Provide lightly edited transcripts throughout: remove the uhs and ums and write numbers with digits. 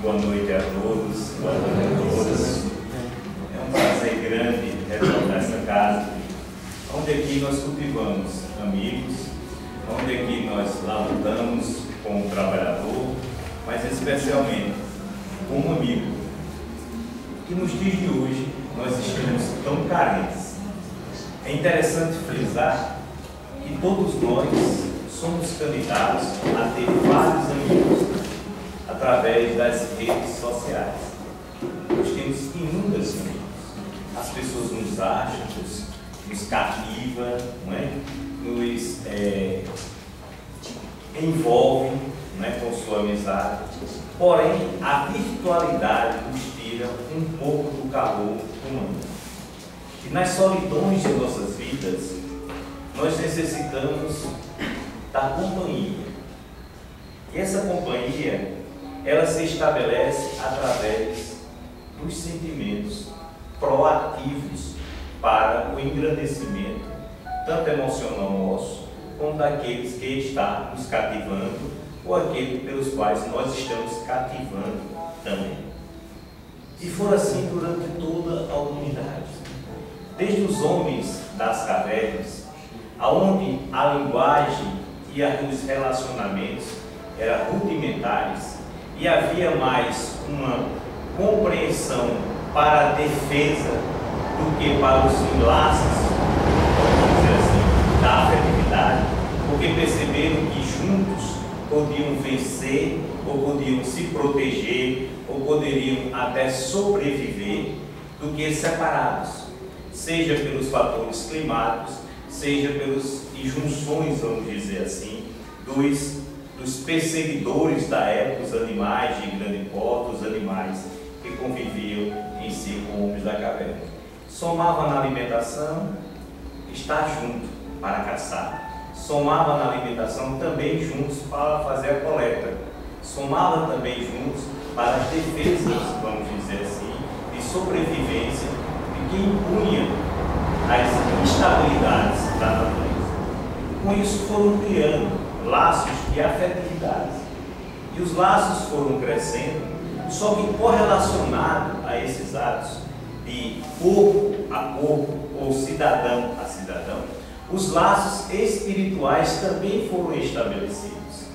Boa noite a todos, boa noite a todas. É um prazer grande retornar essa casa, onde aqui nós cultivamos amigos, onde aqui nós lutamos com o trabalhador, mas especialmente com um amigo, que nos dias de hoje nós estamos tão carentes. É interessante frisar que todos nós somos candidatos a ter vários amigos através das redes sociais. Nós temos inúmeros amigos. As pessoas nos acham, nos cativam, não é? Nos envolvem, não é? Com sua amizade. Porém, a virtualidade nos tira um pouco do calor humano. E nas solidões de nossas vidas, nós necessitamos da companhia. E essa companhia, ela se estabelece através dos sentimentos proativos para o engrandecimento, tanto emocional nosso, como daqueles que está nos cativando, ou aqueles pelos quais nós estamos cativando também. E for assim durante toda a humanidade. Desde os homens das cavernas, aonde a linguagem e os relacionamentos eram rudimentares e havia mais uma compreensão para a defesa do que para os enlaces, vamos dizer assim, da afetividade, porque perceberam que juntos podiam vencer, ou podiam se proteger, ou poderiam até sobreviver, do que separados, seja pelos fatores climáticos, seja pelas injunções, vamos dizer assim, dos perseguidores da época, os animais de grande porte, os animais que conviviam em si com homens da caverna. Somava na alimentação, estar junto para caçar. Somava na alimentação também juntos para fazer a coleta. Somava também juntos para as defesas, vamos dizer assim, de sobrevivência de que impunha as instabilidades da natureza. Com isso foram criando laços de afetividade. E os laços foram crescendo, só que correlacionado a esses atos de corpo a corpo ou cidadão a cidadão, os laços espirituais também foram estabelecidos.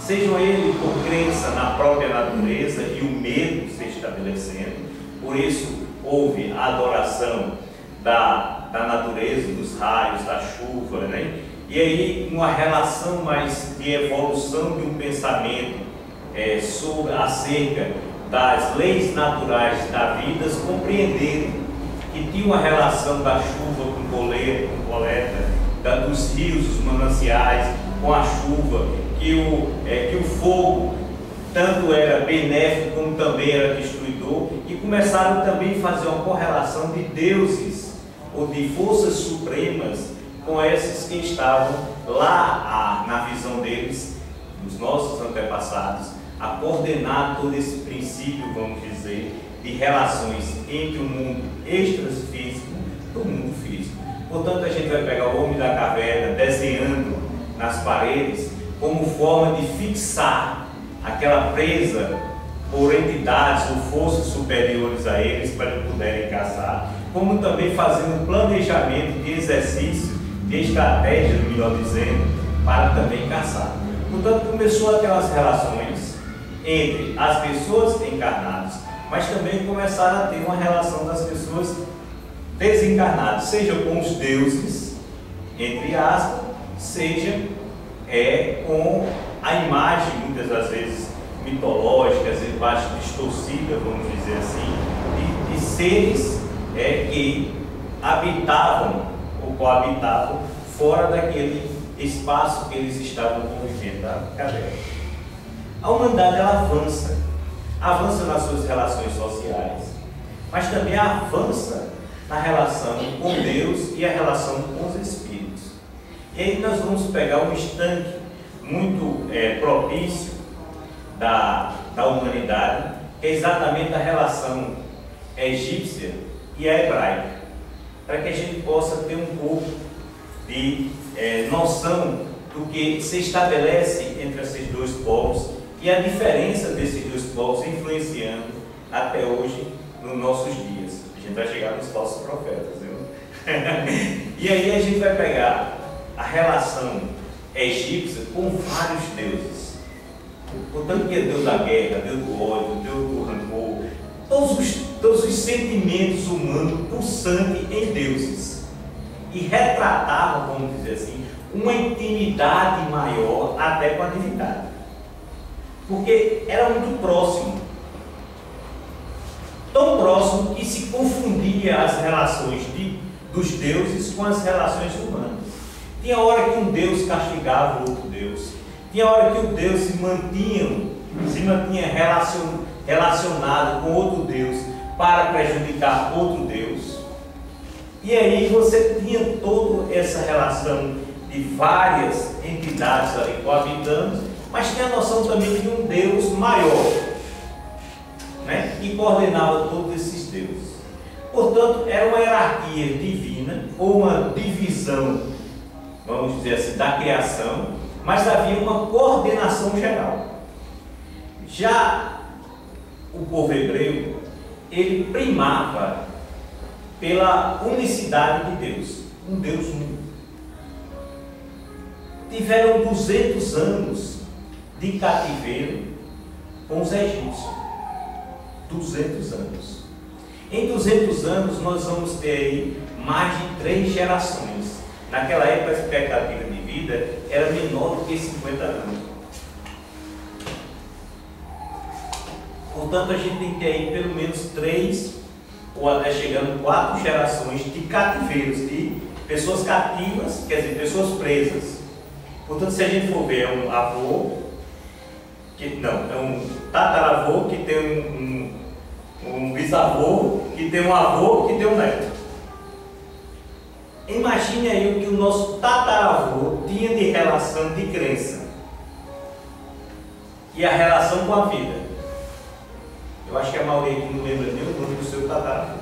Sejam eles por crença na própria natureza e o medo se estabelecendo, por isso houve a adoração da natureza, dos raios, da chuva, né? E aí uma relação mais de evolução de um pensamento acerca das leis naturais da vida, compreendendo que tinha uma relação da chuva com coleta, dos rios, dos mananciais com a chuva, que o fogo tanto era benéfico como também era destruidor, e começaram também a fazer uma correlação de deuses ou de forças supremas com esses que estavam lá na visão deles, dos nossos antepassados, a coordenar todo esse princípio, vamos dizer, de relações entre o mundo extrafísico e o mundo físico. Portanto, a gente vai pegar o homem da caverna desenhando nas paredes como forma de fixar aquela presa por entidades ou forças superiores a eles para que puderem caçar, como também fazendo um planejamento de exercício, de estratégia, melhor dizendo, para também caçar. Portanto, começou aquelas relações entre as pessoas encarnadas, mas também começaram a ter uma relação das pessoas desencarnadas, seja com os deuses, entre aspas, seja com a imagem, muitas das vezes mitológica, as imagens distorcidas, vamos dizer assim, de seres que habitavam ou coabitavam fora daquele espaço que eles estavam convivendo da caverna. A humanidade ela avança nas suas relações sociais, mas também avança na relação com Deus e a relação com os espíritos. E aí nós vamos pegar um instante muito propício da humanidade, que é exatamente a relação egípcia e a hebraica, para que a gente possa ter um pouco de noção do que se estabelece entre esses dois povos e a diferença desses dois povos influenciando até hoje nos nossos dias. A gente vai chegar nos falsos profetas, viu? E aí a gente vai pegar a relação egípcia com vários deuses. Portanto, que é Deus da guerra, Deus do ódio, Deus do rancor, todos os sentimentos humanos pulsantes em deuses. E retratavam, vamos dizer assim, uma intimidade maior até com a divindade. Porque era muito próximo. Tão próximo que se confundia as relações dos deuses com as relações humanas. Tinha hora que um Deus castigava o outro Deus. Tinha hora que o Deus se mantinha relacionado com outro Deus para prejudicar outro Deus. E aí você tinha toda essa relação de várias entidades ali coabitando, mas tinha a noção também de um Deus maior, né, que coordenava todos esses deuses. Portanto, era uma hierarquia divina, ou uma divisão, vamos dizer assim, da criação, mas havia uma coordenação geral. Já o povo hebreu, ele primava pela unicidade de Deus, um Deus único. Tiveram 200 anos de cativeiro com os egípcios. 200 anos. Em 200 anos nós vamos ter aí mais de 3 gerações. Naquela época a expectativa de vida era menor do que 50 anos. Portanto, a gente tem que ter aí pelo menos 3 ou até chegando 4 gerações de cativeiros, de pessoas cativas, quer dizer, pessoas presas. Portanto, se a gente for ver, é um avô, é um tataravô que tem um bisavô, que tem um avô, que tem um neto. Imagine aí o que o nosso tataravô tinha de relação de crença e a relação com a vida. Eu acho que a maioria aqui não lembra nem o nome do seu tataravô.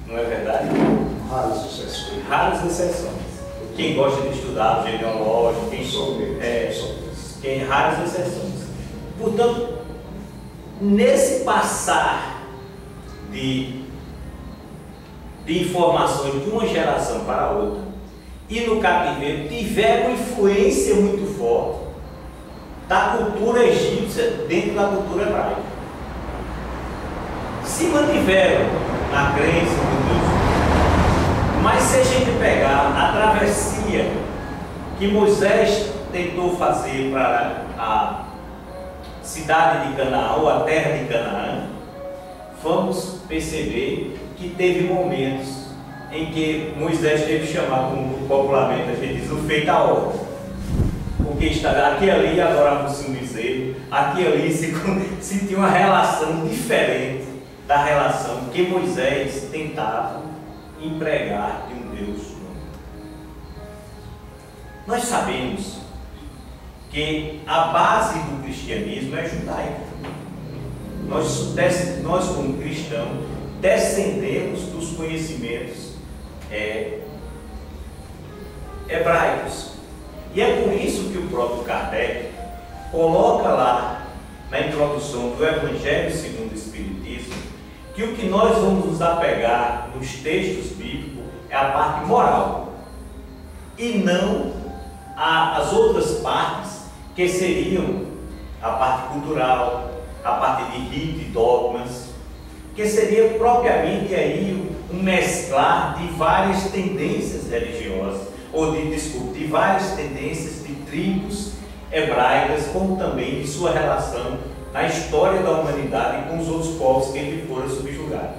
Não é verdade? Raras exceções. Raras exceções. Quem gosta de estudar genealógico, quem raras exceções. Portanto, nesse passar de informações de uma geração para a outra, e no cativeiro tiveram influência muito forte da cultura egípcia dentro da cultura hebraica. Se mantiveram na crença de Deus. Mas se a gente pegar a travessia que Moisés tentou fazer para a cidade de Canaã, ou a terra de Canaã, vamos perceber que teve momentos em que Moisés teve que chamar, como popularmente a gente diz, o feito à hora. Porque está aqui e ali adoravam-se um bezerro, aqui e ali se tinha uma relação diferente da relação que Moisés tentava empregar de um Deus único. Nós sabemos que a base do cristianismo é judaica. Nós como cristãos, descendemos dos conhecimentos hebraicos. E é por isso que o próprio Kardec coloca lá na introdução do Evangelho segundo o Espiritismo que o que nós vamos nos apegar nos textos bíblicos é a parte moral e não as outras partes que seriam a parte cultural, a parte de rito e dogmas, que seria propriamente aí um mesclar de várias tendências religiosas, ou de várias tendências de tribos hebraicas, como também de sua relação na história da humanidade com os outros povos que lhe foram subjugados.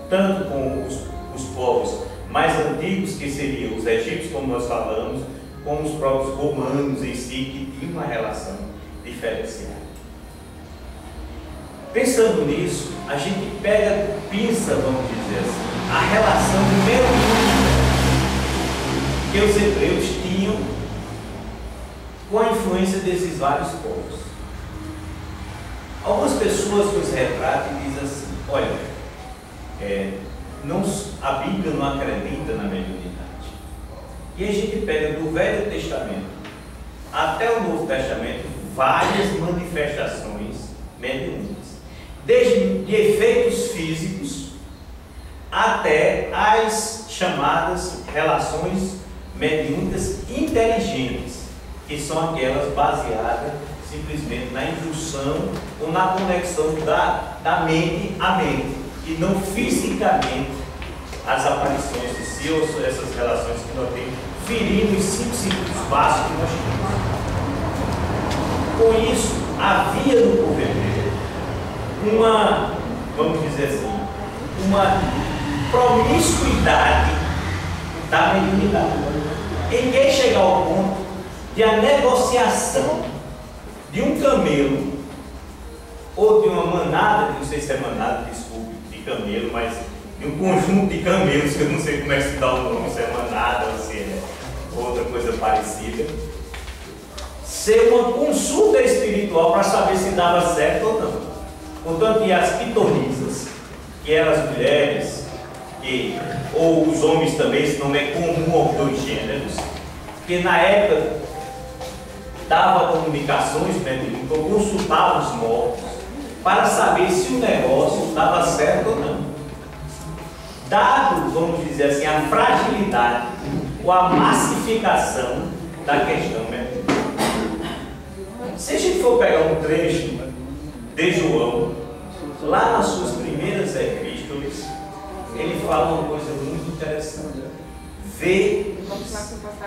Tanto com os povos mais antigos, que seriam os egípcios, como nós falamos, como os próprios romanos em si, que tinham uma relação diferenciada. Pensando nisso, a gente pinça, vamos dizer assim, a relação que os hebreus tinham com a influência desses vários povos. Algumas pessoas nos retratam e dizem assim: olha, a Bíblia não acredita na mediunidade. E a gente pega do Velho Testamento até o Novo Testamento várias manifestações mediúnicas, desde de efeitos físicos até as chamadas relações mediúnicas inteligentes, que são aquelas baseadas simplesmente na indução ou na conexão da mente à mente, e não fisicamente as aparições de si ou essas relações que nós temos, ferindo os 5 sentidos básicos que nós temos. Com isso, havia no povo hebreu uma, vamos dizer assim, uma promiscuidade da mediunidade. Ninguém chega ao ponto de a negociação de um camelo ou de uma manada, não sei se é manada, desculpe, de camelo, mas de um conjunto de camelos, que eu não sei como é que se dá o nome, se é manada ou se é outra coisa parecida, ser uma consulta espiritual para saber se dava certo ou não. Portanto, e as pitonisas, que eram as mulheres, ou os homens também, se não é comum aos 2 gêneros, que na época dava comunicações mediúnicas, consultava os mortos para saber se o negócio dava certo ou não. Dado, vamos dizer assim, a fragilidade ou a massificação da questão mediúnica. Se a gente for pegar um trecho de João, lá nas suas primeiras epístolas, ele fala uma coisa muito interessante. Vê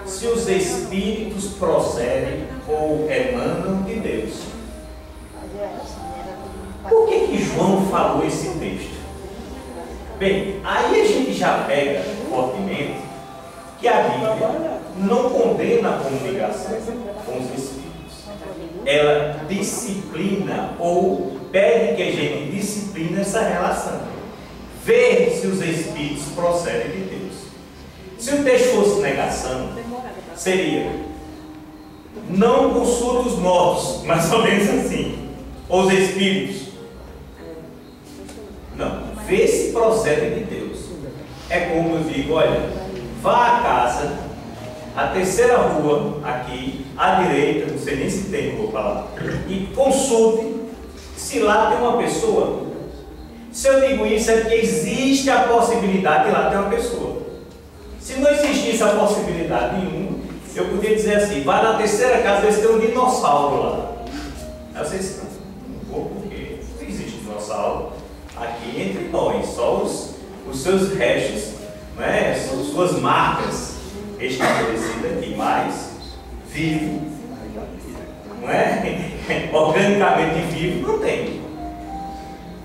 se os espíritos procedem ou emanam de Deus. Por que João falou esse texto? Bem, aí a gente já pega fortemente que a Bíblia não condena a comunicação com os espíritos. Ela disciplina ou pede que a gente discipline essa relação. Ver se os espíritos procedem de Deus. Se o texto fosse negação, seria: não consulta os mortos, mais ou menos assim, ou os espíritos. Não, vê se procedem de Deus. É como eu digo: olha, vá à casa, a terceira rua aqui, à direita, não sei nem se tem rua para lá, e consulte se lá tem uma pessoa. Se eu digo isso é porque existe a possibilidade de lá ter uma pessoa. Se não existisse a possibilidade nenhuma, eu podia dizer assim: vá na terceira casa, ver se tem um dinossauro lá. Aí vocês não vou, porque não existe dinossauro aqui entre nós, só os seus restos, não é? Suas marcas estabelecidas aqui, mas vivo, não é? Organicamente vivo, não tem.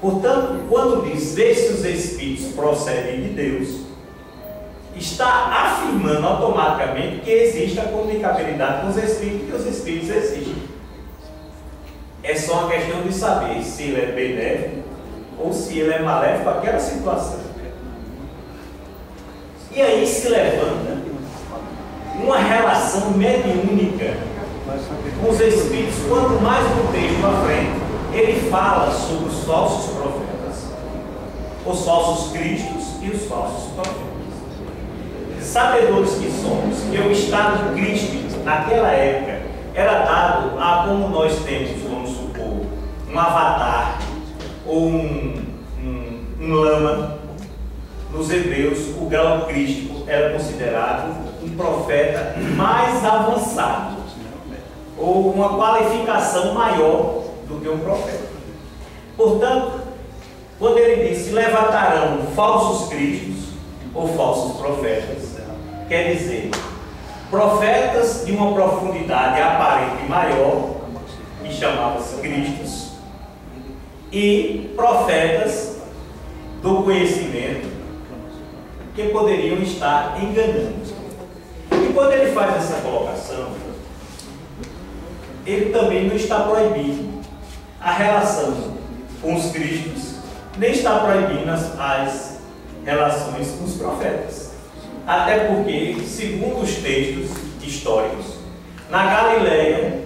Portanto, quando diz ver se os espíritos procedem de Deus, está afirmando automaticamente que existe a comunicabilidade com os espíritos, que os espíritos existem. É só uma questão de saber se ele é benéfico ou se ele é maléfico àquela situação. E aí se levanta uma relação mediúnica com os espíritos. Quanto mais no texto à frente, ele fala sobre os falsos profetas, os falsos cristos e os falsos profetas. Sabedores que somos, que o estado de Cristo naquela época era dado a, como nós temos, vamos supor, um avatar ou um lama. Nos hebreus, o grau crístico era considerado um profeta mais avançado, ou uma qualificação maior do que um profeta. Portanto, quando ele diz: se levantarão falsos cristos ou falsos profetas, quer dizer, profetas de uma profundidade aparente maior, que chamavam-se cristos, e profetas do conhecimento, que poderiam estar enganando. E quando ele faz essa colocação, ele também não está proibindo a relação com os cristos, nem está proibindo as relações com os profetas. Até porque, segundo os textos históricos, na Galileia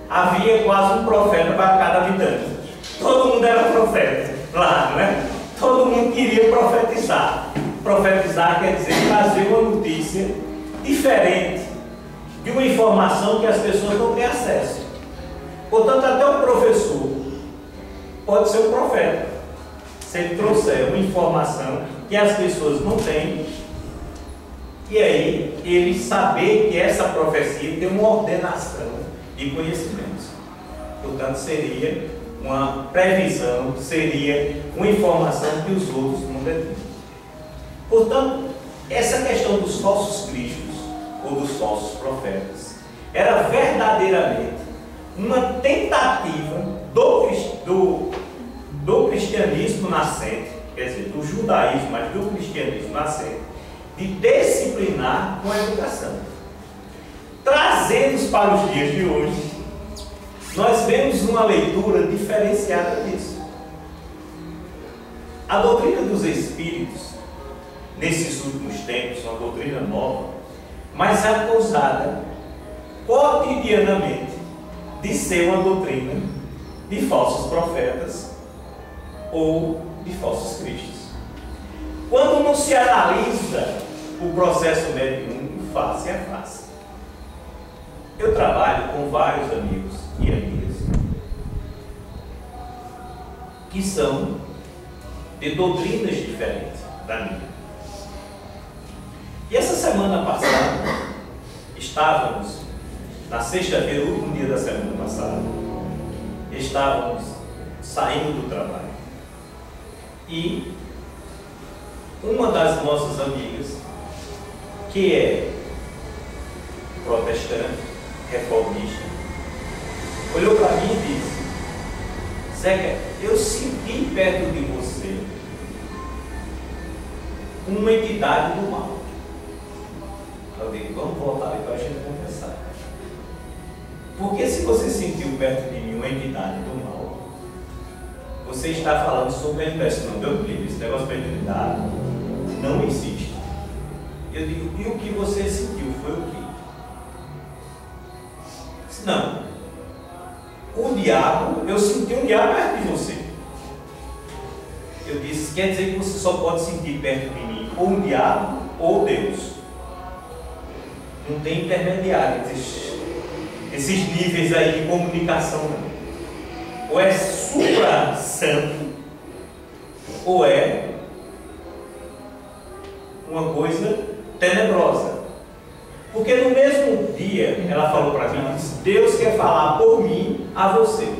havia quase um profeta para cada habitante. Todo mundo era profeta lá, não é? Todo mundo queria profetizar. Profetizar quer dizer trazer uma notícia diferente de uma informação que as pessoas não têm acesso. Portanto, até o professor pode ser um profeta, se ele trouxer uma informação que as pessoas não têm, e aí ele saber que essa profecia tem uma ordenação de conhecimentos. Portanto, seria uma previsão, seria uma informação que os outros não detêm. Portanto, essa questão dos falsos cristos ou dos falsos profetas era verdadeiramente uma tentativa do cristianismo nascente, quer dizer, do judaísmo, mas do cristianismo nascente, de disciplinar com a educação. Trazendo para os dias de hoje, nós vemos uma leitura diferenciada disso. A doutrina dos Espíritos, nesses últimos tempos, uma doutrina nova, mas acusada cotidianamente de ser uma doutrina de falsos profetas ou de falsos cristos. Quando não se analisa o processo mediúnico face a face. Eu trabalho com vários amigos e amigas que são de doutrinas diferentes da minha. E essa semana passada, estávamos, na sexta-feira, o último dia da semana passada, estávamos saindo do trabalho. E uma das nossas amigas, que é protestante, reformista, olhou para mim e disse: Zeca, eu senti perto de você uma entidade do mal. Eu digo, vamos voltar ali para a gente conversar. Porque se você sentiu perto de mim uma entidade do mal, você está falando sobre a inversão. Deus me livre, esse negócio de mediunidade não existe. Eu digo, e o que você sentiu foi o quê? Não. O diabo, eu senti um diabo perto de você. Eu disse, quer dizer que você só pode sentir perto de mim ou um diabo ou Deus. Não tem intermediário esses níveis aí de comunicação, não. Ou é supra-santo, ou é uma coisa tenebrosa. Porque no mesmo dia, ela falou para mim, disse, Deus quer falar por mim a você.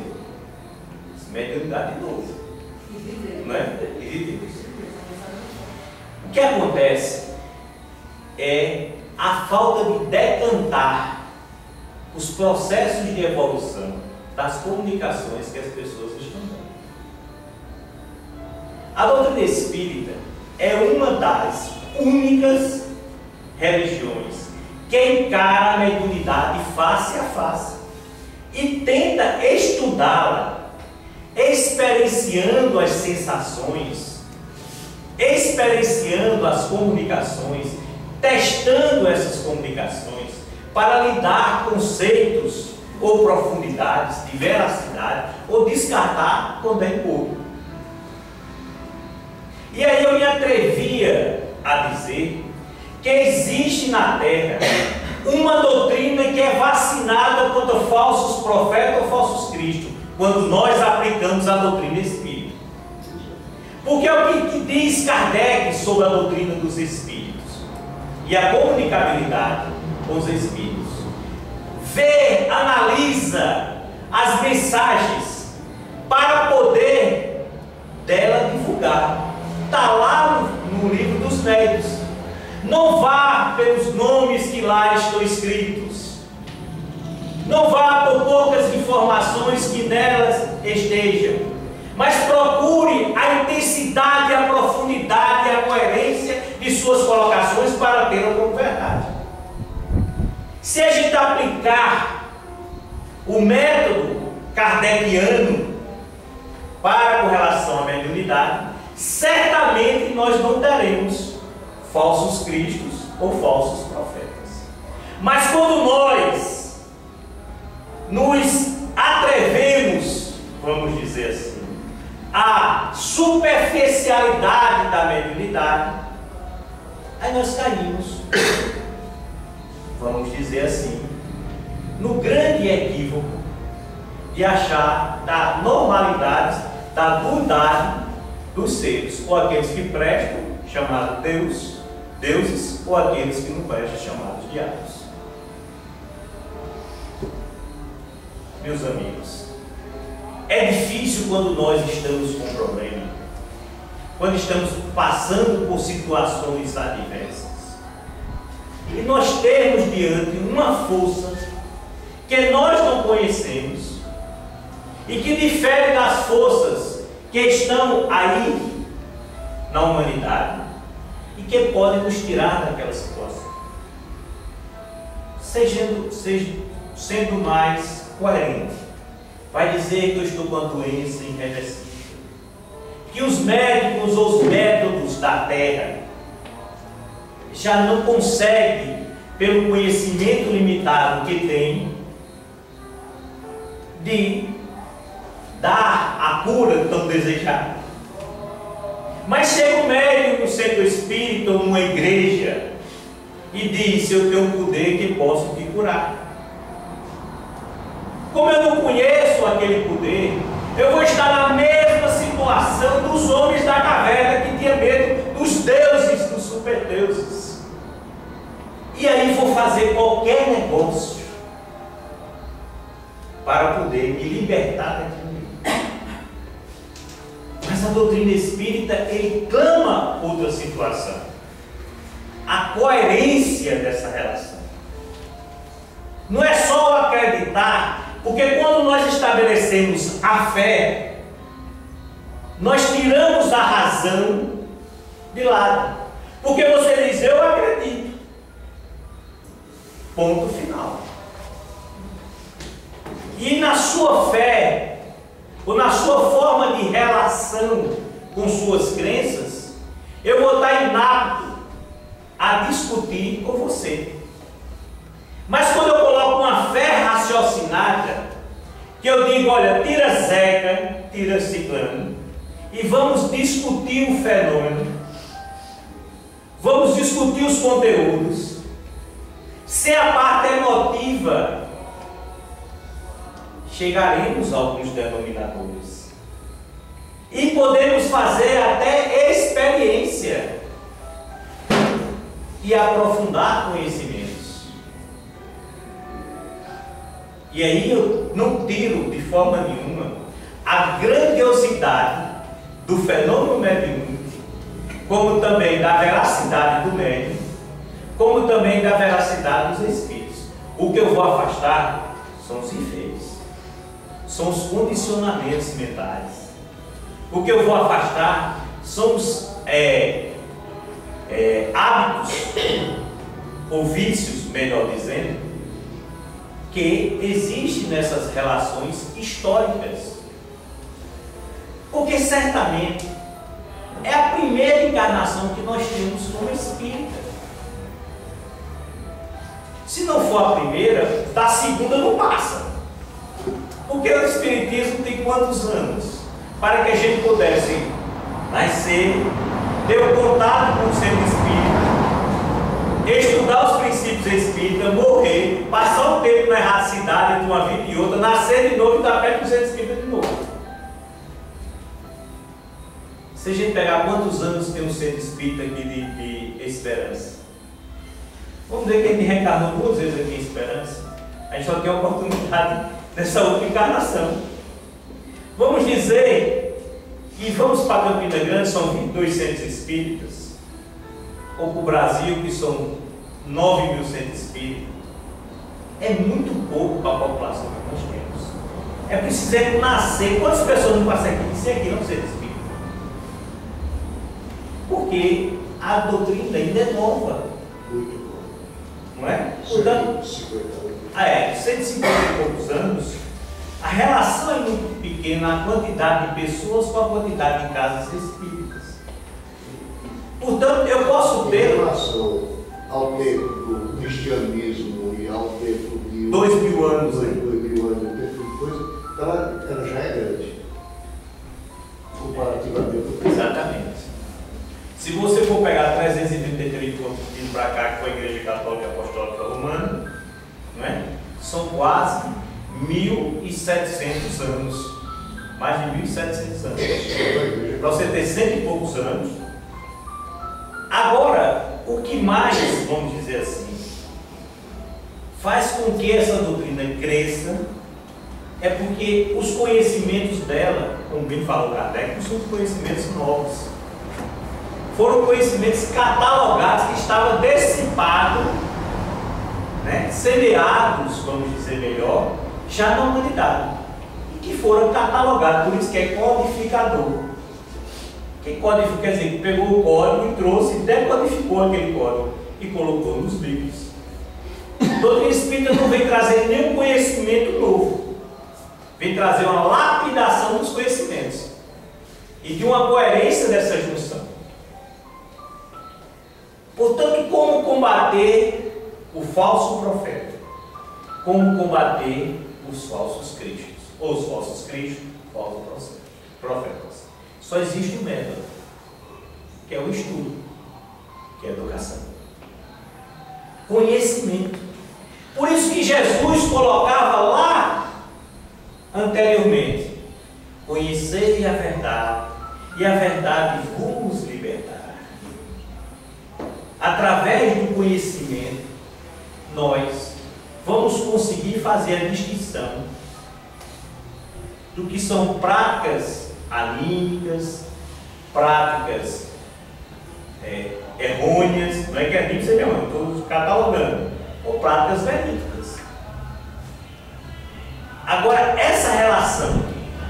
Mediunidade de novo. Não é? E de Deus. O que acontece é a falta de decantar os processos de evolução das comunicações que as pessoas estão dando. A doutrina espírita é uma das únicas religiões que encara a mediunidade face a face e tenta estudá-la, experienciando as sensações, experienciando as comunicações, testando essas comunicações para lhe dar conceitos ou profundidades de veracidade ou descartar quando é pouco. E aí eu me atrevia a dizer que existe na Terra uma doutrina que é vacinada contra falsos profetas ou falsos cristos, quando nós aplicamos a doutrina espírita. Porque é o que diz Kardec sobre a doutrina dos espíritos e a comunicabilidade com os espíritos. Vê, analisa as mensagens para poder dela divulgar. Está lá no livro dos médiuns. Não vá pelos nomes que lá estão escritos. Não vá por poucas informações que nelas estejam. Mas procure a intensidade, a profundidade e a coerência de suas colocações para tê-la como verdade. Se a gente aplicar o método kardeciano para com relação à mediunidade, certamente nós não teremos falsos cristos ou falsos profetas. Mas quando nós nos atrevemos, vamos dizer assim, à superficialidade da mediunidade, aí nós caímos, vamos dizer assim, no grande equívoco de achar da normalidade, da dualidade dos seres, ou aqueles que prestam, chamados deuses, ou aqueles que não prestam, chamados diabos. Meus amigos, é difícil quando nós estamos com problema, quando estamos passando por situações adversas, e nós temos diante uma força que nós não conhecemos e que difere das forças que estão aí na humanidade e que podem nos tirar daquela situação. Sendo mais coerente, vai dizer que eu estou com a doença irreversível, que os médicos ou os métodos da Terra já não conseguem, pelo conhecimento limitado que tem, de dar a cura tão desejada. Mas chega um médico no centro espírita ou numa igreja e diz: eu tenho um poder que posso te curar. Como eu não conheço aquele poder, eu vou estar na mesma situação dos homens da caverna que tinham medo dos deuses, dos superdeuses. E aí vou fazer qualquer negócio para poder me libertar daquilo. Mas a doutrina espírita, ele clama outra situação: a coerência dessa relação. Não é só acreditar, porque quando nós estabelecemos a fé, nós tiramos a razão de lado. Porque você diz: eu acredito. Ponto final. E na sua fé, ou na sua forma de relação com suas crenças, eu vou estar inapto a discutir com você. Mas quando eu coloco uma fé raciocinada, que eu digo: olha, tira Zeca, tira Ciclano, e vamos discutir o fenômeno, vamos discutir os conteúdos, se a parte emotiva, chegaremos a alguns denominadores e podemos fazer até experiência e aprofundar conhecimentos. E aí eu não tiro de forma nenhuma a grandiosidade do fenômeno mediúnico, como também da veracidade do médium, como também da veracidade dos espíritos. O que eu vou afastar são os efeitos, são os condicionamentos mentais. O que eu vou afastar são os hábitos, ou vícios, melhor dizendo, que existem nessas relações históricas. Porque certamente é a primeira encarnação que nós temos como espírita. Se não for a primeira, da segunda não passa. Porque o Espiritismo tem quantos anos? Para que a gente pudesse nascer, ter o contato com o centro espírita, estudar os princípios espíritas, morrer, passar um tempo na erradicidade de uma vida e outra, nascer de novo e estar perto do centro espírita de novo. Se a gente pegar quantos anos tem um centro espírita aqui de Esperança, vamos dizer que a gente reencarnou 2 vezes aqui em Esperança, a gente só tem a oportunidade nessa última encarnação. Vamos dizer que vamos para Campina Grande, são 22 centros espíritas, ou para o Brasil, que são 9.000 centros espíritas. É muito pouco para a população que nós temos. É preciso nascer. Quantas pessoas não passam aqui e dizem aqui não centro espírita? Porque a doutrina ainda é nova. Muito bom. Não é? Portanto, 150 e poucos anos, a relação é muito pequena, a quantidade de pessoas com a quantidade de casas espíritas. Portanto, eu posso ter... Em relação ao tempo do cristianismo e ao tempo de... 2.000 anos. 2.000 anos, o tempo de coisa, ela já é grande. Comparativamente. Exatamente. Se você for pegar 333 pontos vindo para cá, que foi a Igreja Católica Apostólica Romana, não é? São quase 1.700 anos. Mais de 1.700 anos. Para você ter 100 e poucos anos. Agora, o que mais, vamos dizer assim, faz com que essa doutrina cresça é porque os conhecimentos dela, como bem falou Kardec, não são conhecimentos novos. Foram conhecimentos catalogados que estavam dissipados, né, semeados, vamos dizer melhor, já na humanidade. E que foram catalogados, por isso que é codificador. Que codifica, quer dizer, que pegou o código e trouxe, decodificou aquele código e colocou nos livros. A doutrina espírita não vem trazer nenhum conhecimento novo, vem trazer uma lapidação dos conhecimentos e de uma coerência dessa junção. Portanto, como combater o falso profeta? Como combater os falsos cristos? Ou os falsos cristos, falsos profetas? Só existe um método, que é o estudo, que é a educação. Conhecimento. Por isso que Jesus colocava lá anteriormente: conhecei a verdade, e a verdade vos libertará. Através do conhecimento, nós vamos conseguir fazer a distinção do que são práticas anímicas, práticas errôneas, não é que anímico seja errôneo, estou catalogando, ou práticas verídicas. Agora, essa relação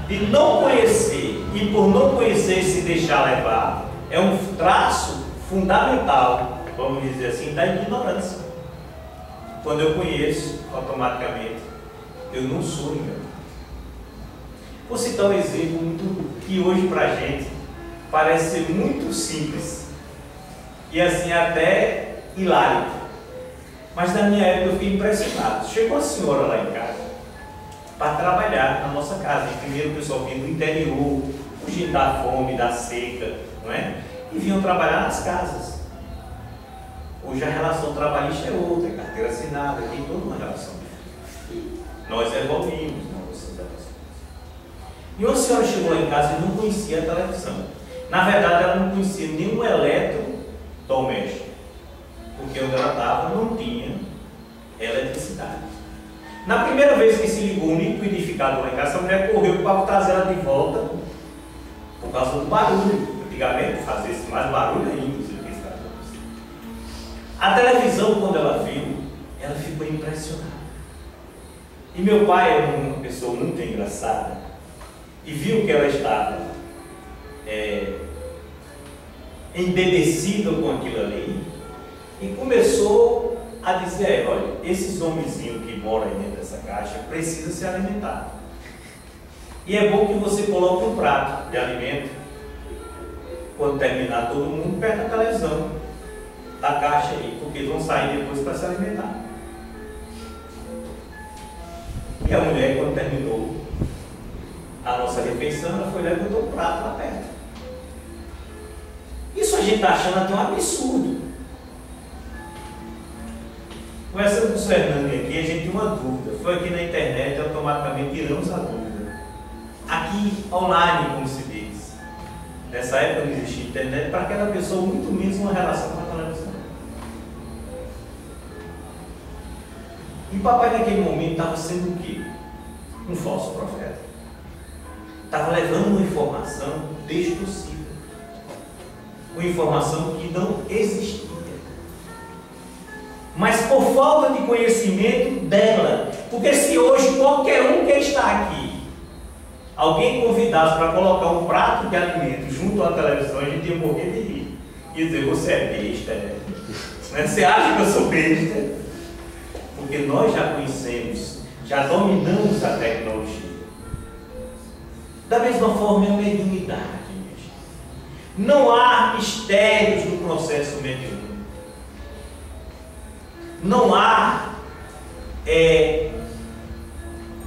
de não conhecer e por não conhecer se deixar levar é um traço fundamental, vamos dizer assim, da ignorância. Quando eu conheço, automaticamente eu não sou ignorante. Vou citar um exemplo que hoje para a gente parece ser muito simples e assim até hilário, mas na minha época eu fiquei impressionado. Chegou a senhora lá em casa para trabalhar na nossa casa, e primeiro o pessoal vinha do interior, fugindo da fome, da seca, não é? E vinham trabalhar nas casas. Hoje a relação trabalhista é outra, carteira assinada, tem toda uma relação diferente. Nós evoluímos. E uma senhora chegou lá em casa e não conhecia a televisão. Na verdade, ela não conhecia nenhum eletrodoméstico, porque onde ela estava não tinha eletricidade. Na primeira vez que se ligou um liquidificador lá em casa, a mulher correu para trazer ela de volta por causa do barulho. Antigamente fazia mais barulho ainda. A televisão, quando ela viu, ela ficou impressionada. E meu pai é uma pessoa muito engraçada e viu que ela estava embebecida com aquilo ali e começou a dizer: olha, esses homenzinhos que moram aí dentro dessa caixa precisam se alimentar. E é bom que você coloque um prato de alimento, quando terminar todo mundo, perto da televisão, da caixa aí, porque eles vão sair depois para se alimentar. E a mulher, quando terminou a nossa refeição, ela foi lá e botou o prato lá perto. Isso a gente está achando até um absurdo. Conversando com o Fernando aqui, a gente tem uma dúvida. Foi aqui na internet, automaticamente tiramos a dúvida. Aqui, online, como se diz. Nessa época não existia internet, para aquela pessoa muito menos uma relação com a televisão. E papai naquele momento estava sendo o quê? Um falso profeta. Estava levando uma informação distorcida. Uma informação que não existia. Mas por falta de conhecimento dela. Porque se hoje qualquer um que está aqui, alguém convidasse para colocar um prato de alimento junto à televisão, a gente ia morrer de rir. Ia dizer: você é besta, né? Você acha que eu sou besta? Porque nós já conhecemos, já dominamos a tecnologia. Da mesma forma é a mediunidade. Não há mistérios no processo mediúnico. Não há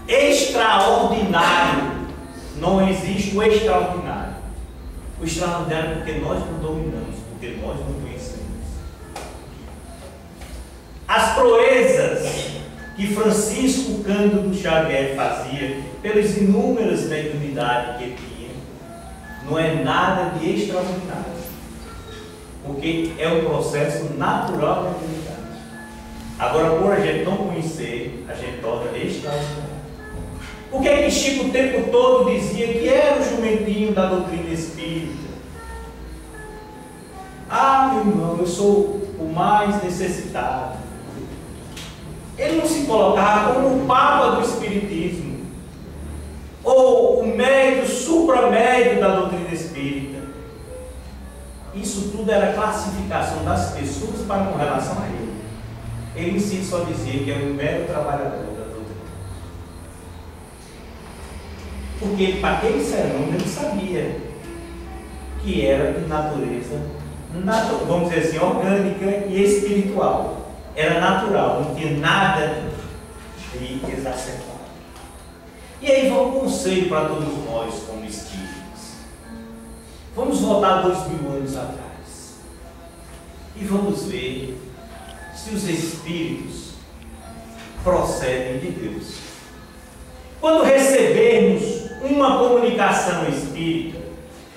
extraordinário. Não existe o extraordinário. O extraordinário é porque nós não dominamos, porque nós não conhecemos. As proezas que Francisco Cândido Xavier fazia, pelas inúmeras mediunidades que ele tinha, não é nada de extraordinário, porque é um processo natural da mediunidade. Agora, por a gente não conhecer, a gente torna extraordinário. Por que que Chico o tempo todo dizia que era o jumentinho da doutrina espírita? Ah, meu irmão, eu sou o mais necessitado. Ele não se colocava como o Papa do Espiritismo, ou o médio, supramédio da doutrina espírita. Isso tudo era classificação das pessoas para com relação a ele. Ele em si só dizia que era um mero trabalhador da doutrina. Porque para aquele sermão ele sabia que era de natureza, vamos dizer assim, orgânica e espiritual. Era natural, não tinha nada de exacerbado. E aí vai um conselho para todos nós como espíritos. Vamos voltar 2000 anos atrás e vamos ver se os espíritos procedem de Deus. Quando recebermos uma comunicação espírita,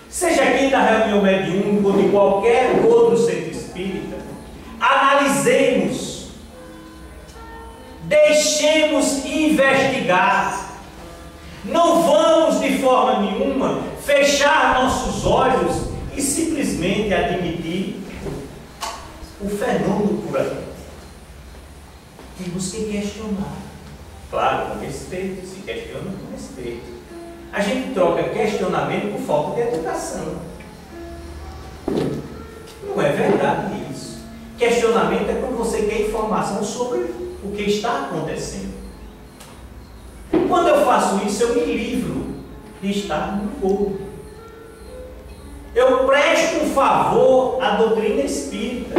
seja aqui da reunião mediúnica ou de qualquer outro centro espírita, analisemos, deixemos investigar. Não vamos de forma nenhuma fechar nossos olhos e simplesmente admitir o fenômeno por aí. Temos que questionar. Claro, com respeito, se questiona com respeito. A gente troca questionamento por falta de educação. Não é verdade isso. Questionamento é quando você quer informação sobre o que está acontecendo. Quando eu faço isso, eu me livro de estar no fogo. Eu presto um favor à doutrina espírita.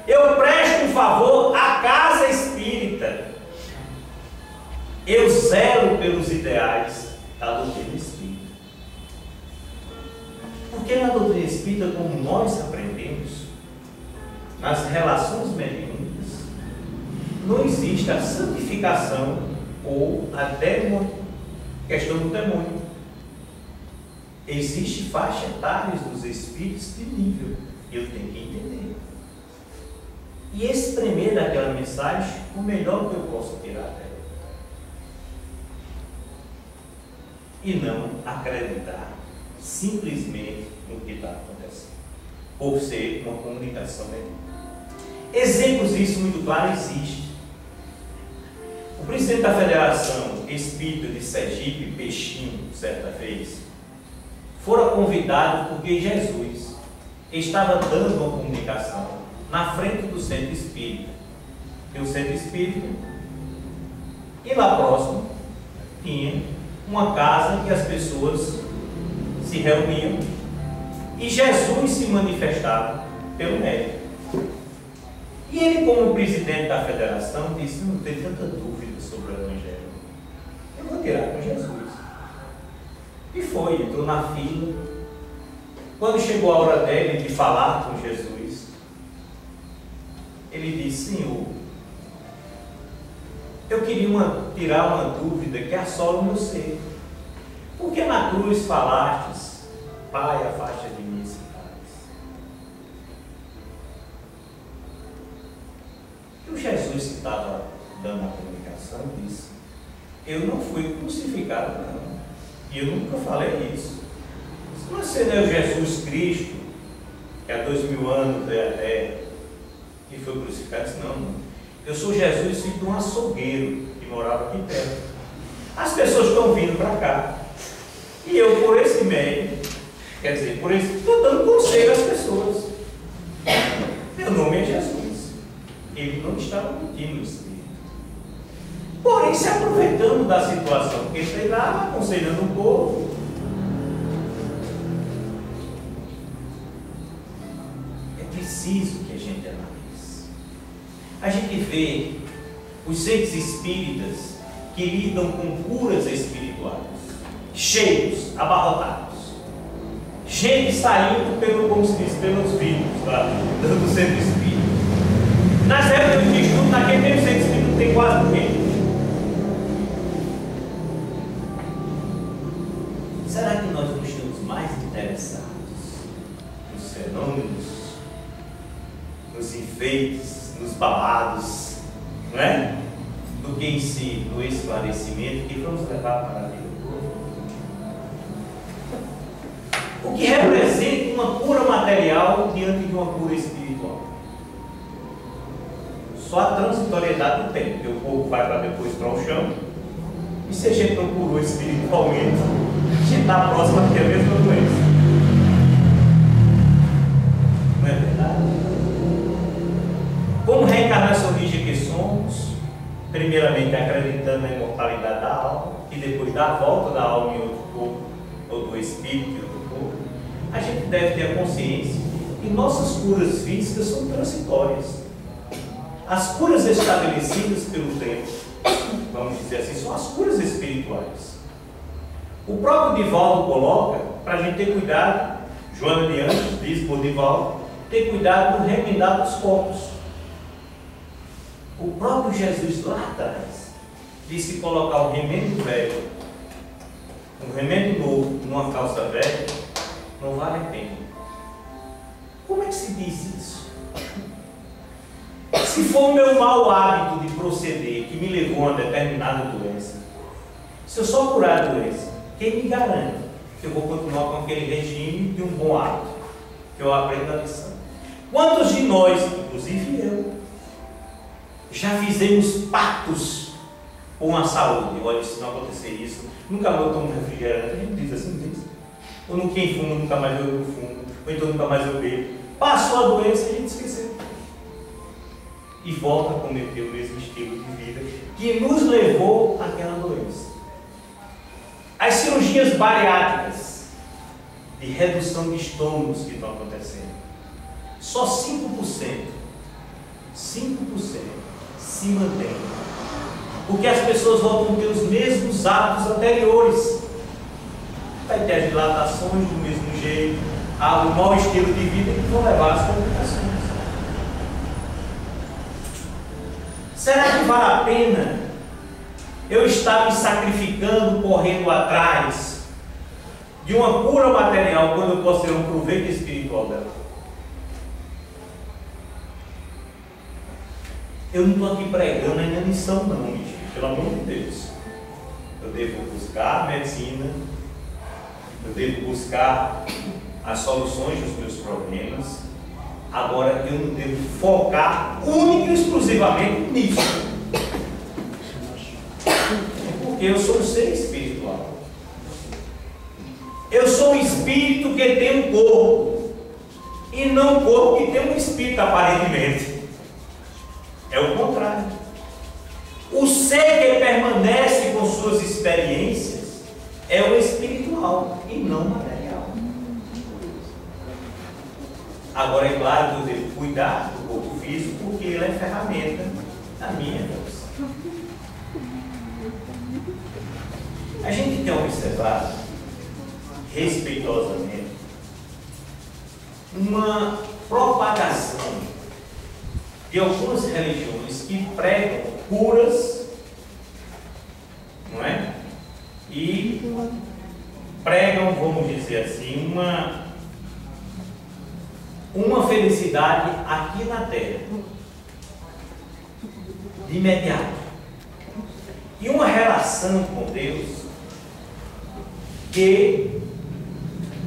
Eu presto um favor à casa espírita. Eu zelo pelos ideais da doutrina espírita. Porque na doutrina espírita, como nós aprendemos, nas relações mediúnicas, não existe a santificação ou a questão do demônio. Existe faixa etárias dos espíritos de nível. Eu tenho que entender. E exprimir daquela mensagem o melhor que eu posso tirar dela. E não acreditar simplesmente no que está acontecendo, por ser uma comunicação mediúnica. Exemplos disso muito claros existem. O presidente da Federação Espírita de Sergipe, Peixinho, certa vez, fora convidado porque Jesus estava dando uma comunicação na frente do centro espírita. E o centro espírita, e lá próximo, tinha uma casa que as pessoas se reuniam e Jesus se manifestava pelo médico. E ele, como presidente da federação, disse: não tem tanta dúvida sobre o Evangelho, eu vou tirar com Jesus. E foi, entrou na fila. Quando chegou a hora dele de falar com Jesus, ele disse: Senhor, eu queria tirar uma dúvida que assola o meu ser. Por que na cruz falastes, Pai, afasta de mim esse cálice? E o Jesus que estava dando a comunicação disse: eu não fui crucificado, não. E eu nunca falei isso. Se você não é o Jesus Cristo, que há 2000 anos é a terra, que foi crucificado, disse: não. Eu sou Jesus, filho de um açougueiro que morava aqui perto. As pessoas estão vindo para cá. E eu, por esse meio, quer dizer, por esse, estou dando conselho às pessoas. Meu nome é Jesus. Ele não estava mentindo, Espírito. Porém, se aproveitando da situação, porque ele estava aconselhando o povo. É preciso que a gente analise. A gente vê os centros espíritas que lidam com curas espirituais, cheios, abarrotados, gente saindo como se diz, pelos vidros do centro espírita. Nas épocas de estudo, naquele mesmo centro espírita não tem quase ninguém. não é? Do que em si, do esclarecimento que vamos levar para a vida. O que representa uma cura material diante de uma cura espiritual. Só a transitoriedade do tempo, porque o corpo vai para depois para o chão, e se a gente não curou espiritualmente, a gente está próximo a ter a mesma doença. Não é verdade? Como reencarnacionistas que somos, primeiramente acreditando na imortalidade da alma, e depois da volta da alma em outro corpo, ou do espírito em outro corpo, a gente deve ter a consciência que nossas curas físicas são transitórias. As curas estabelecidas pelo tempo, vamos dizer assim, são as curas espirituais. O próprio Divaldo coloca para a gente ter cuidado, Joana de Anjos diz por Divaldo, ter cuidado no remendar dos corpos. O próprio Jesus lá atrás disse que colocar um remendo velho, um remendo novo numa calça velha, não vale a pena. Como é que se diz isso? Se for o meu mau hábito de proceder que me levou a uma determinada doença, se eu só curar a doença, quem me garante que eu vou continuar com aquele regime de um bom hábito, que eu aprendo a lição? Quantos de nós, inclusive eu, já fizemos pactos com a saúde? Olha, se não acontecer isso, nunca mais eu tomo refrigerante. A gente diz assim, não diz? Ou no quem fuma, nunca mais eu fumo, ou então nunca mais eu bebo. Passou a doença e a gente esqueceu. E volta a cometer o mesmo estilo de vida que nos levou àquela doença. As cirurgias bariátricas de redução de estômagos que estão acontecendo, só 5% se mantém. Porque as pessoas voltam a ter os mesmos hábitos anteriores. Vai ter as dilatações do mesmo jeito, o mau estilo de vida que vão levar às complicações. Será que vale a pena eu estar me sacrificando, correndo atrás de uma cura material, quando eu posso ter um proveito espiritual dela? Eu não estou aqui pregando a inanição, não, gente, pelo amor de Deus. Eu devo buscar a medicina, eu devo buscar as soluções dos meus problemas. Agora, eu não devo focar única e exclusivamente nisso. Porque eu sou um ser espiritual. Eu sou um espírito que tem um corpo, e não um corpo que tem um espírito, aparentemente. É o contrário. O ser que permanece com suas experiências é o espiritual e não o material. Agora, é claro que eu devo cuidar do corpo físico, porque ele é ferramenta da minha força. A gente tem observado, respeitosamente, uma propagação de algumas religiões que pregam curas, não é? E pregam, vamos dizer assim, uma felicidade aqui na Terra, de imediato, e uma relação com Deus que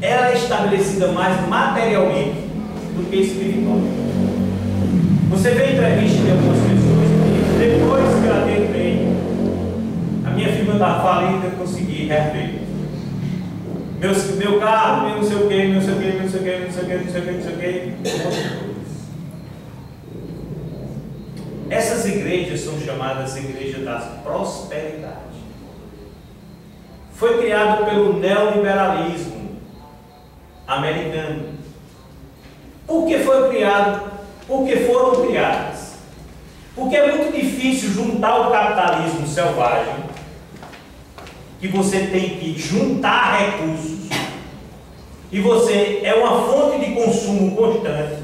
ela é estabelecida mais materialmente do que espiritualmente. Você vê entrevista de algumas pessoas que depois que ela teve bem, a minha firma estava falida, eu consegui reaver. Meu carro, meu não sei o que, não sei o que, não sei o que, não sei o que, não sei o que, não sei o que. Essas igrejas são chamadas igrejas da prosperidade. Foi criado pelo neoliberalismo americano. Por que foi criado? Porque foram criadas. Porque é muito difícil juntar o capitalismo selvagem, que você tem que juntar recursos, e você é uma fonte de consumo constante,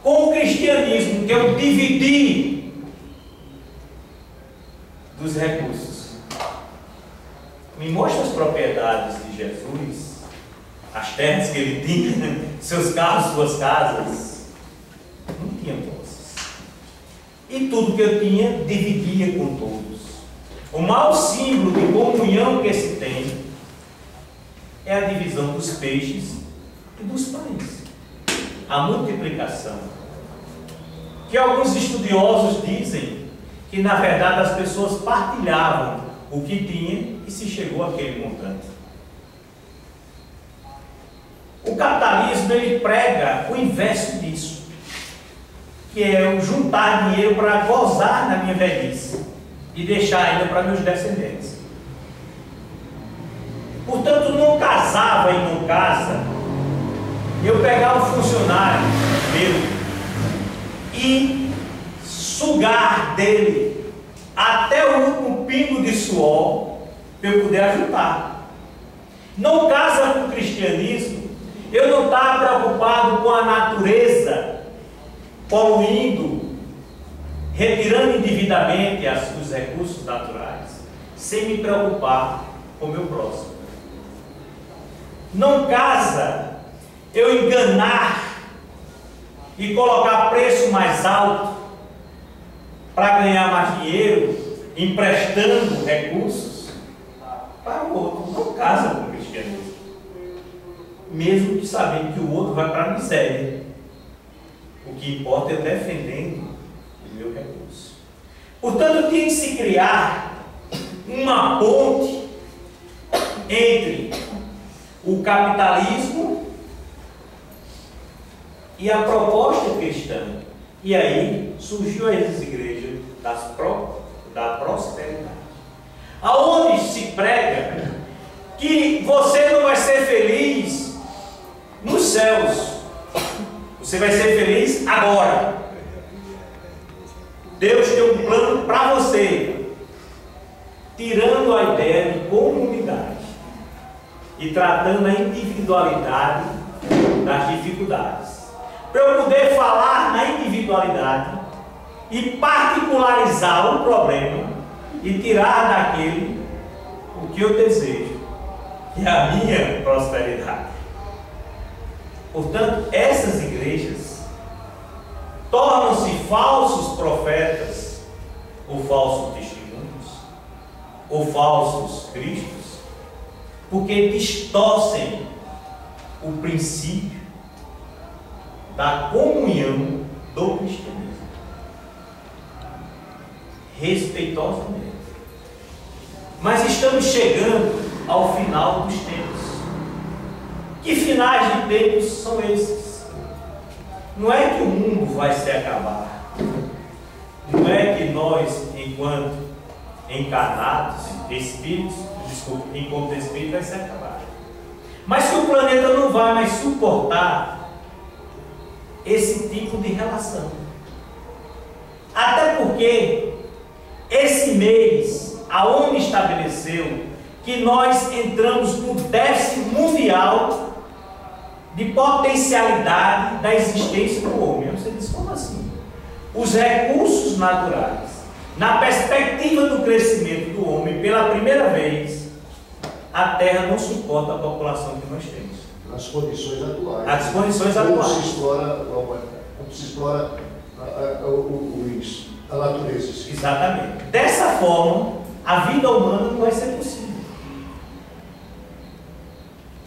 com o cristianismo, que é o dividir dos recursos. Me mostra as propriedades de Jesus, as terras que ele tinha, seus carros, suas casas. Não tinha posses. e tudo que eu tinha dividia com todos. O maior símbolo de comunhão que se tem é a divisão dos peixes e dos pães, a multiplicação, que alguns estudiosos dizem que na verdade as pessoas partilhavam o que tinha e se chegou àquele montante. O capitalismo, ele prega o inverso disso, que é o juntar dinheiro para gozar na minha velhice e deixar ainda para meus descendentes. Portanto, não casava e não casa eu pegar um funcionário meu e sugar dele até o último pingo de suor para eu poder ajudar. Não casa com o cristianismo eu não estar preocupado com a natureza poluindo, retirando indevidamente os recursos naturais, sem me preocupar com o meu próximo. Não casa eu enganar e colocar preço mais alto para ganhar mais dinheiro, emprestando recursos para o outro. Não casa com o cristianismo, mesmo que sabendo que o outro vai para a miséria. O que importa é defendendo o meu recurso. Portanto, tem que se criar uma ponte entre o capitalismo e a proposta cristã. E aí surgiu as igrejas da prosperidade, aonde se prega que você não vai ser feliz nos céus, você vai ser feliz agora. Deus tem um plano para você, tirando a ideia de comunidade e tratando a individualidade das dificuldades. Para eu poder falar na individualidade e particularizar o problema e tirar daquele o que eu desejo, que é a minha prosperidade. Portanto, essas igrejas tornam-se falsos profetas, ou falsos testemunhos, ou falsos cristos, porque distorcem o princípio da comunhão do cristianismo. Respeitosamente. Mas estamos chegando ao final dos tempos. Que finais de tempos são esses? Não é que o mundo vai se acabar. Não é que nós, enquanto encarnados, espíritos, enquanto espírito, vai se acabar. Mas que o planeta não vai mais suportar esse tipo de relação. Até porque esse mês, a ONU estabeleceu que nós entramos no déficit mundial de potencialidade da existência do homem. Você diz, como assim? Os recursos naturais, na perspectiva do crescimento do homem, pela primeira vez, a Terra não suporta a população que nós temos. Nas condições atuais. As condições atuais. Como se explora a natureza. Exatamente. Dessa forma, a vida humana não vai ser possível.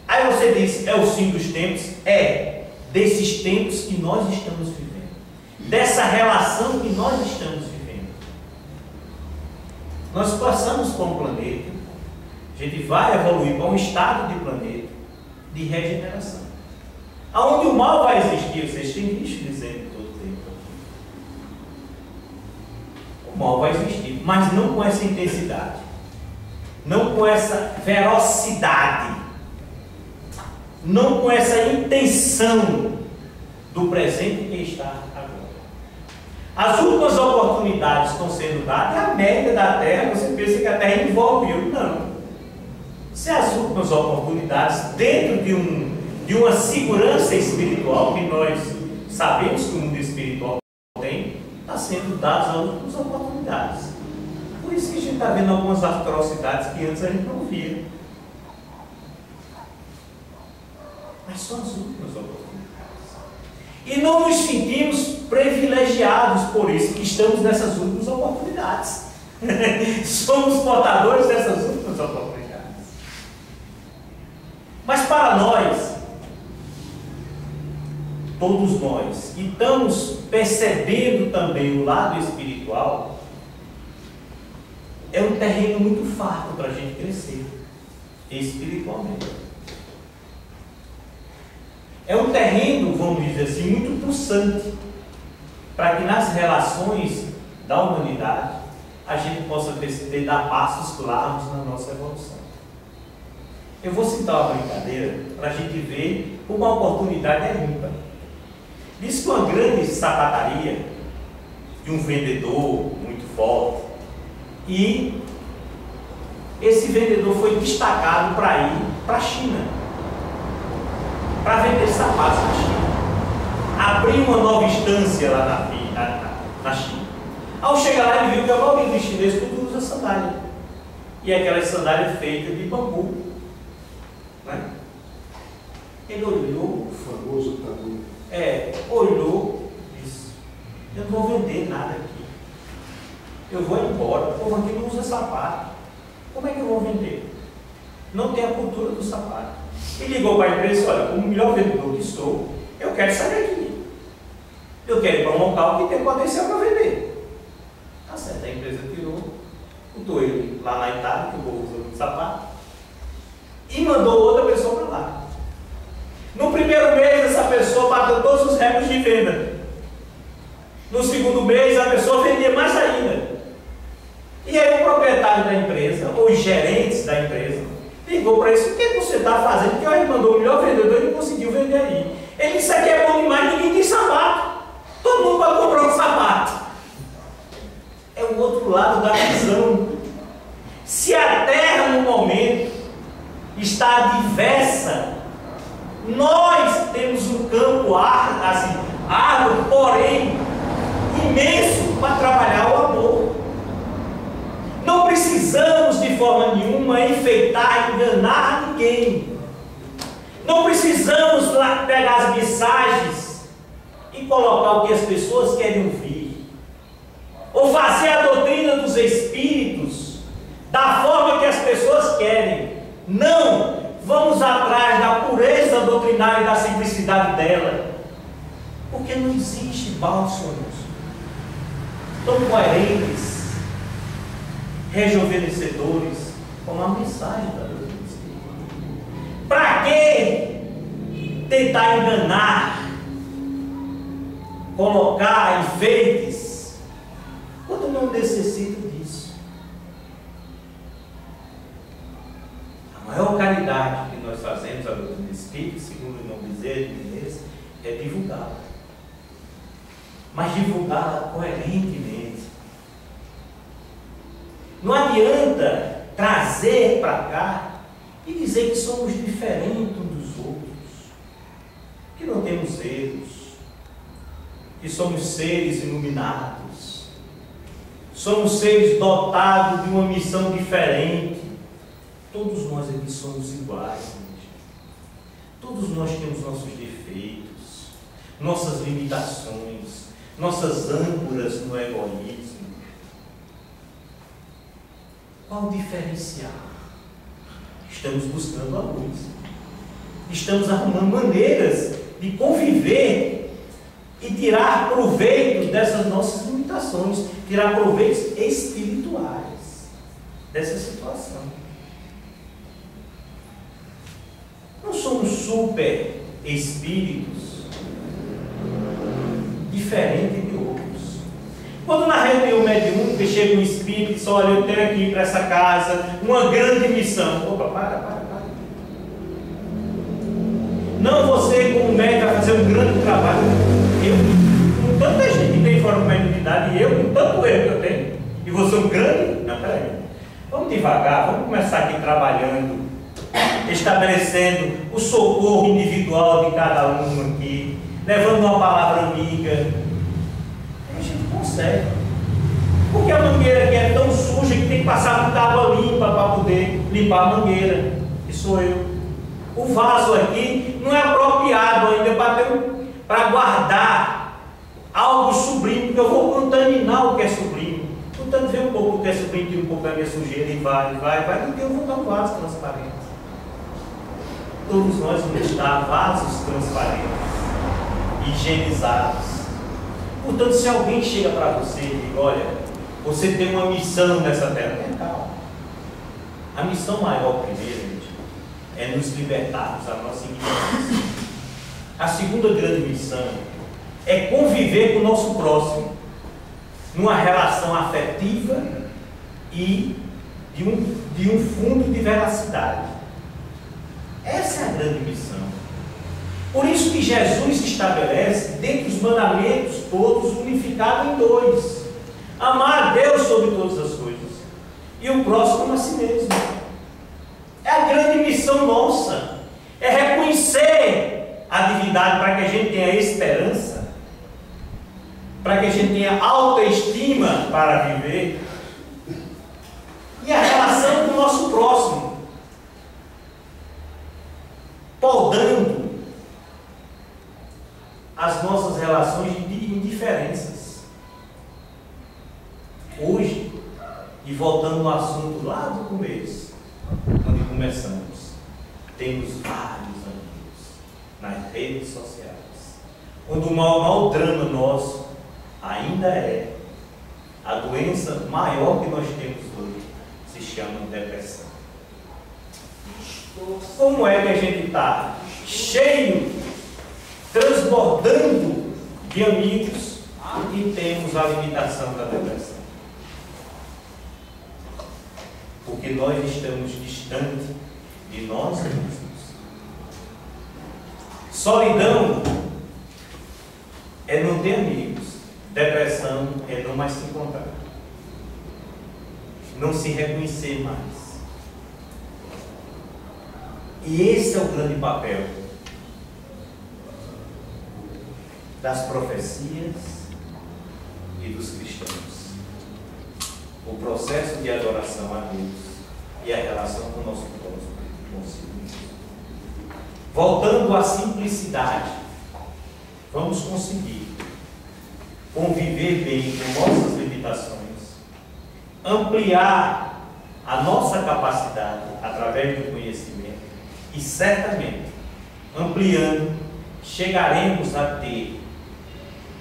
Aí você diz, é o fim dos tempos? É, desses tempos que nós estamos vivendo. Dessa relação que nós estamos vivendo. Nós passamos por um planeta, a gente vai evoluir para um estado de planeta de regeneração. Aonde o mal vai existir, vocês têm visto dizendo todo o tempo. O mal vai existir, mas não com essa intensidade, não com essa velocidade, não com essa intenção do presente que está agora. As últimas oportunidades estão sendo dadas, é a média da Terra. Você pensa que a Terra envolve eu? Não. Se as últimas oportunidades, dentro de uma segurança espiritual que nós sabemos que o mundo espiritual tem, está sendo dadas as últimas oportunidades. Por isso que a gente está vendo algumas atrocidades que antes a gente não via. Mas são as últimas oportunidades. E não nos sentimos privilegiados por isso, que estamos nessas últimas oportunidades. Somos portadores dessas últimas oportunidades. Mas para nós, todos nós, que estamos percebendo também o lado espiritual, é um terreno muito farto para a gente crescer espiritualmente. É um terreno, vamos dizer assim, muito pulsante, para que nas relações da humanidade a gente possa perceber, dar passos largos na nossa evolução. Eu vou citar uma brincadeira para a gente ver como a oportunidade é ímpar. Diz que uma grande sapataria de um vendedor muito forte, e esse vendedor foi destacado para ir para a China, para vender sapatos na China. Abriu uma nova instância lá na China. Ao chegar lá, ele viu que a maioria dos chineses tudo usa sandália. E aquela sandália feita de bambu. Né? Ele olhou, O famoso tabu. olhou e disse: eu não vou vender nada aqui. Eu vou embora. O povo aqui não usa sapato. Como é que eu vou vender? Não tem a cultura do sapato. E ligou para a empresa: olha, como melhor vendedor que sou, eu quero sair daqui. Eu quero ir para um local que tem potencial para vender. Tá certo, a empresa tirou, botou ele lá na Itália, que o povo usa muito sapato, e mandou outra pessoa para lá. No primeiro mês, essa pessoa bateu todos os recordes de venda. No segundo mês, a pessoa vendia mais ainda. E aí o proprietário da empresa, ou os gerentes da empresa, ligou para isso: o que você está fazendo? Porque ele mandou o melhor vendedor e não conseguiu vender aí. Ele disse: aqui é bom demais, ninguém tem sapato. Todo mundo pode comprar um sapato. É o outro lado da visão. Se a terra no momento está diversa, nós temos um campo árduo, porém imenso, para trabalhar o amor. Não precisamos de forma nenhuma enfeitar, enganar ninguém. Não precisamos pegar as mensagens e colocar o que as pessoas querem ouvir, ou fazer a doutrina dos espíritos da forma que as pessoas querem. Não! Vamos atrás da pureza doutrinária e da simplicidade dela, porque não existe bálsamos tão coerentes, rejuvenescedores, como a mensagem da doutrina espírita. Para que tentar enganar, colocar enfeites, quando não necessita disso? A maior caridade que nós fazemos à doutrina espírita, segundo o irmão Bezerra de Menezes, é divulgá-la. Mas divulgá-la coerentemente. Não adianta trazer para cá e dizer que somos diferentes uns dos outros, que não temos erros, que somos seres iluminados, somos seres dotados de uma missão diferente. Todos nós aqui somos iguais, gente. Todos nós temos nossos defeitos, nossas limitações, nossas âncoras no egoísmo. Qual o diferencial? Estamos buscando a luz. Estamos arrumando maneiras de conviver e tirar proveito dessas nossas limitações, tirar proveitos espirituais dessa situação. Não somos super espíritos diferentes de outros. Quando na reunião mediúnica chega um espírito e diz: olha, eu tenho aqui para essa casa uma grande missão. Opa, para. Não, você como médico vai fazer um grande trabalho. Eu, com tanta gente que tem forma de mediunidade, e eu com tanto erro que eu tenho, e você um grande... Não, peraí. Vamos devagar, vamos começar aqui trabalhando, estabelecendo o socorro individual de cada um aqui, levando uma palavra amiga. A gente consegue. Porque a mangueira aqui é tão suja que tem que passar muita água limpa para poder limpar a mangueira, que sou eu. O vaso aqui não é apropriado ainda para ter para guardar algo sublime, porque eu vou contaminar o que é sublime. Portanto, vê um pouco o que é sublime, tira um pouco da minha sujeira e vai, e Deus vou dar um vaso transparente. Todos nós vamos dar vasos transparentes, higienizados. Portanto, se alguém chega para você e diz, olha, você tem uma missão nessa terra, calma. A missão maior, primeiro, gente, é nos libertarmos da nossa ignorância. A segunda grande missão é conviver com o nosso próximo, numa relação afetiva e de um fundo de veracidade. Essa é a grande missão. Por isso que Jesus estabelece, dentre os mandamentos todos, unificado em 2. Amar a Deus sobre todas as coisas e o próximo como a si mesmo. É a grande missão nossa. É reconhecer a divindade para que a gente tenha esperança, para que a gente tenha autoestima para viver, e a relação com o nosso próximo, podando as nossas relações de indiferenças. Hoje, e voltando ao assunto lá do começo, onde começamos, temos vários amigos nas redes sociais, onde o maior drama nosso ainda é a doença maior que nós temos hoje, se chama depressão. Como é que a gente está cheio, transbordando de amigos e temos a limitação da depressão? Porque nós estamos distantes de nós mesmos. Solidão é não ter amigos. Depressão é não mais se encontrar. Não se reconhecer mais. E esse é o grande papel das profecias e dos cristãos. O processo de adoração a Deus e a relação com o nosso próximo. Voltando à simplicidade, vamos conseguir conviver bem com nossas limitações, ampliar a nossa capacidade através do conhecimento e certamente, ampliando, chegaremos a ter,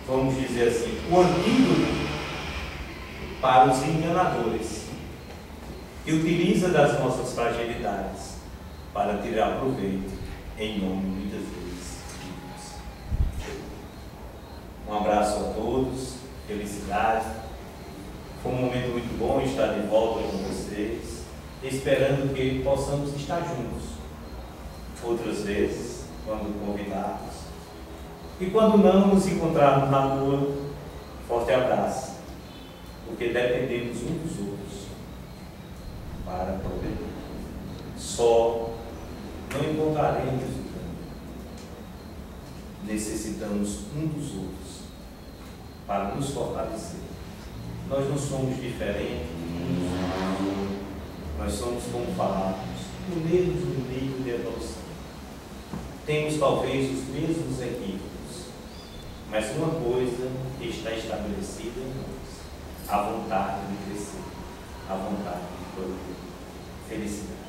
vamos dizer assim, o antídoto para os enganadores, que utiliza das nossas fragilidades para tirar proveito em nome, muitas vezes, de Deus. Um abraço a todos, felicidade. Foi um momento muito bom estar de volta com vocês, esperando que possamos estar juntos outras vezes, quando convidados. E quando não nos encontrarmos na rua, forte abraço, porque dependemos uns dos outros para progredir. Só não encontraremos o caminho. Necessitamos um dos outros para nos fortalecer. Nós não somos diferentes, nós somos, como falamos, unidos no nível de evolução. Temos talvez os mesmos equívocos, mas uma coisa está estabelecida em nós: a vontade de crescer, a vontade de progredir. Felicidade.